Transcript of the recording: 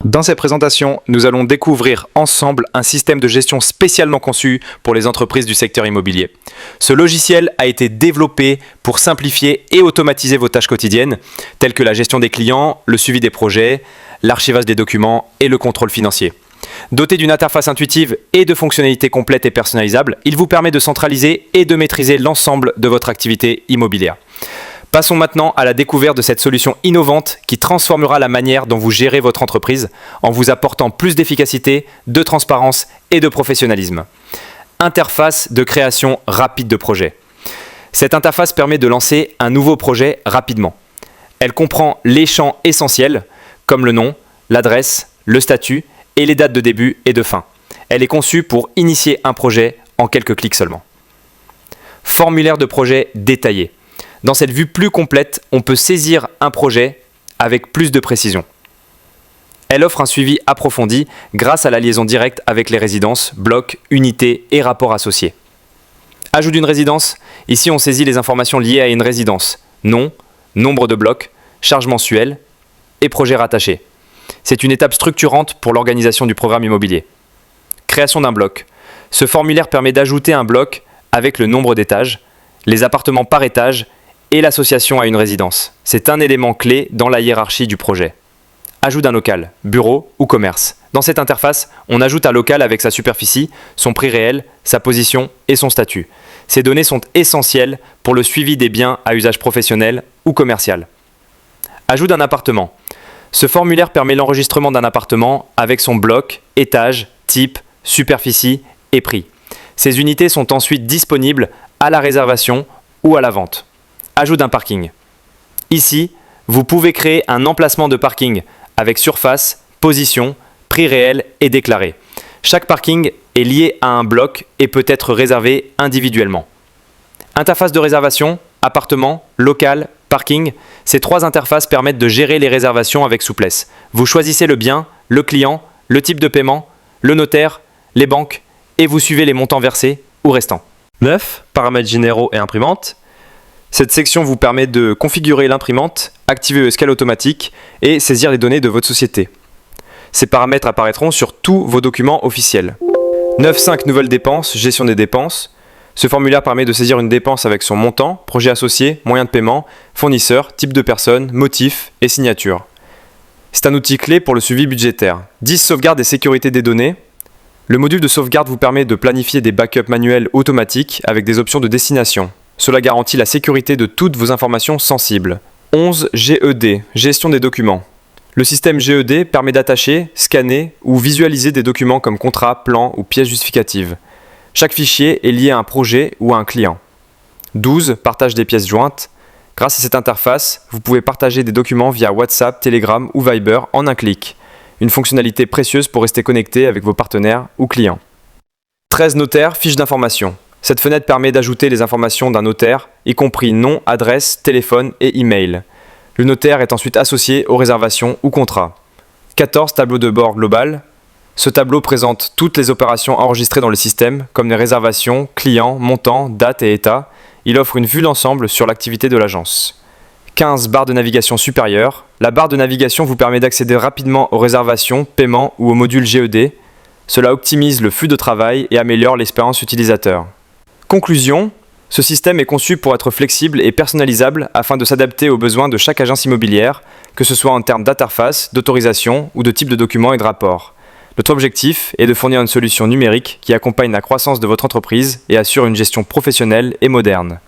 Dans cette présentation, nous allons découvrir ensemble un système de gestion spécialement conçu pour les entreprises du secteur immobilier. Ce logiciel a été développé pour simplifier et automatiser vos tâches quotidiennes, telles que la gestion des clients, le suivi des projets, l'archivage des documents et le contrôle financier. Doté d'une interface intuitive et de fonctionnalités complètes et personnalisables, il vous permet de centraliser et de maîtriser l'ensemble de votre activité immobilière. Passons maintenant à la découverte de cette solution innovante qui transformera la manière dont vous gérez votre entreprise en vous apportant plus d'efficacité, de transparence et de professionnalisme. Interface de création rapide de projet. Cette interface permet de lancer un nouveau projet rapidement. Elle comprend les champs essentiels comme le nom, l'adresse, le statut et les dates de début et de fin. Elle est conçue pour initier un projet en quelques clics seulement. Formulaire de projet détaillé. Dans cette vue plus complète, on peut saisir un projet avec plus de précision. Elle offre un suivi approfondi grâce à la liaison directe avec les résidences, blocs, unités et rapports associés. Ajout d'une résidence, ici on saisit les informations liées à une résidence, nom, nombre de blocs, charge mensuelle et projet rattaché. C'est une étape structurante pour l'organisation du programme immobilier. Création d'un bloc. Ce formulaire permet d'ajouter un bloc avec le nombre d'étages, les appartements par étage et l'association à une résidence. C'est un élément clé dans la hiérarchie du projet. Ajout d'un local, bureau ou commerce. Dans cette interface, on ajoute un local avec sa superficie, son prix réel, sa position et son statut. Ces données sont essentielles pour le suivi des biens à usage professionnel ou commercial. Ajout d'un appartement. Ce formulaire permet l'enregistrement d'un appartement avec son bloc, étage, type, superficie et prix. Ces unités sont ensuite disponibles à la réservation ou à la vente. Ajout d'un parking. Ici, vous pouvez créer un emplacement de parking avec surface, position, prix réel et déclaré. Chaque parking est lié à un bloc et peut être réservé individuellement. Interface de réservation, appartement, local, parking. Ces trois interfaces permettent de gérer les réservations avec souplesse. Vous choisissez le bien, le client, le type de paiement, le notaire, les banques et vous suivez les montants versés ou restants. 9. Paramètres généraux et imprimante. Cette section vous permet de configurer l'imprimante, activer le scan automatique et saisir les données de votre société. Ces paramètres apparaîtront sur tous vos documents officiels. 9.5 Nouvelles dépenses, gestion des dépenses. Ce formulaire permet de saisir une dépense avec son montant, projet associé, moyen de paiement, fournisseur, type de personne, motif et signature. C'est un outil clé pour le suivi budgétaire. 10 Sauvegarde et sécurité des données. Le module de sauvegarde vous permet de planifier des backups manuels automatiques avec des options de destination. Cela garantit la sécurité de toutes vos informations sensibles. 11 GED, gestion des documents. Le système GED permet d'attacher, scanner ou visualiser des documents comme contrats, plans ou pièces justificatives. Chaque fichier est lié à un projet ou à un client. 12 Partage des pièces jointes. Grâce à cette interface, vous pouvez partager des documents via WhatsApp, Telegram ou Viber en un clic. Une fonctionnalité précieuse pour rester connecté avec vos partenaires ou clients. 13 Notaire, fiche d'information. Cette fenêtre permet d'ajouter les informations d'un notaire, y compris nom, adresse, téléphone et email. Le notaire est ensuite associé aux réservations ou contrats. 14 Tableau de bord global. Ce tableau présente toutes les opérations enregistrées dans le système, comme les réservations, clients, montants, dates et états. Il offre une vue d'ensemble sur l'activité de l'agence. 15 Barre de navigation supérieure. La barre de navigation vous permet d'accéder rapidement aux réservations, paiements ou au module GED. Cela optimise le flux de travail et améliore l'expérience utilisateur. Conclusion, ce système est conçu pour être flexible et personnalisable afin de s'adapter aux besoins de chaque agence immobilière, que ce soit en termes d'interface, d'autorisation ou de type de documents et de rapports. Notre objectif est de fournir une solution numérique qui accompagne la croissance de votre entreprise et assure une gestion professionnelle et moderne.